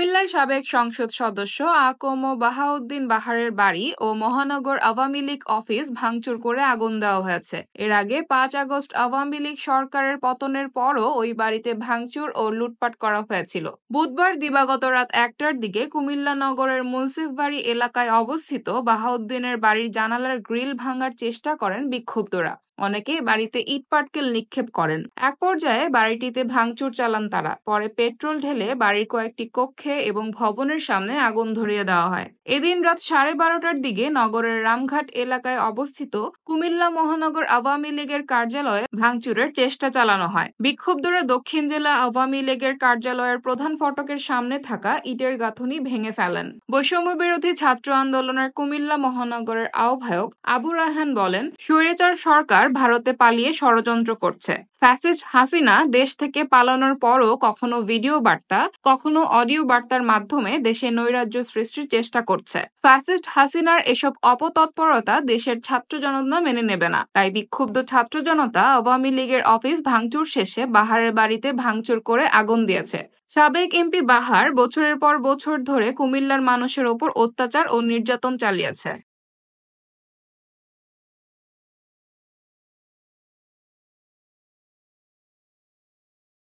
কুমিল্লার সাবেক সংসদ সদস্য আকম বাহাউদ্দিন বাহারের বাড়ি ও মহানগর আওয়ামী লীগ অফিস ভাঙচুর করে আগুন দেওয়া হয়েছে। এর আগে ৫ আগস্ট আওয়ামী লীগ সরকারের পতনের পরও ওই বাড়িতে ভাঙচুর ও লুটপাট করা হয়েছিল। বুধবার দিবাগত রাত ১টার দিকে কুমিল্লা নগরের মুন্সিফবাড়ি এলাকায় অবস্থিত বাহাউদ্দিনের বাড়ির জানালার গ্রিল ভাঙার চেষ্টা করেন বিক্ষুব্ধরা। অনেকে বাড়িতে ইটপাটকেল নিক্ষেপ করেন। এক পর্যায়ে বাড়িটিতে ভাঙচুর চালান তারা। পরে পেট্রোল ঢেলে বাড়ির কয়েকটি কক্ষে এবং ভবনের সামনে আগুন ধরিয়ে দেওয়া হয়। এদিন রাত 12:30টার দিকে নগরের রামঘাট এলাকায় অবস্থিত কুমিল্লা মহানগর আওয়ামী লীগের কার্যালয়ে ভাঙচুরের চেষ্টা চালানো হয়। বিক্ষুব্ধরা দক্ষিণ জেলা আওয়ামী লীগের কার্যালয়ের প্রধান ফটকের সামনে থাকা ইটের গাঁথুনি ভেঙে ফেলেন। বৈষম্য বিরোধী ছাত্র আন্দোলনের কুমিল্লা মহানগরের আহ্বায়ক আবু রায়হান বলেন, স্বৈরাচার সরকার ভারতে পালিয়ে ষড়যন্ত্র করছে। ফ্যাসিস্ট হাসিনা দেশ থেকে পালানোর পরও কখনো ভিডিও বার্তা, কখনো অডিও বার্তার মাধ্যমে দেশে নৈরাজ্য সৃষ্টির চেষ্টা করছে। ফ্যাসিস্ট হাসিনার এসব অপতৎপরতা দেশের ছাত্র জনতা মেনে নেবে না। তাই বিক্ষুব্ধ ছাত্র জনতা আওয়ামী লীগের অফিস ভাঙচুর শেষে বাহারের বাড়িতে ভাঙচুর করে আগুন দিয়েছে। সাবেক এমপি বাহার বছরের পর বছর ধরে কুমিল্লার মানুষের ওপর অত্যাচার ও নির্যাতন চালিয়েছে।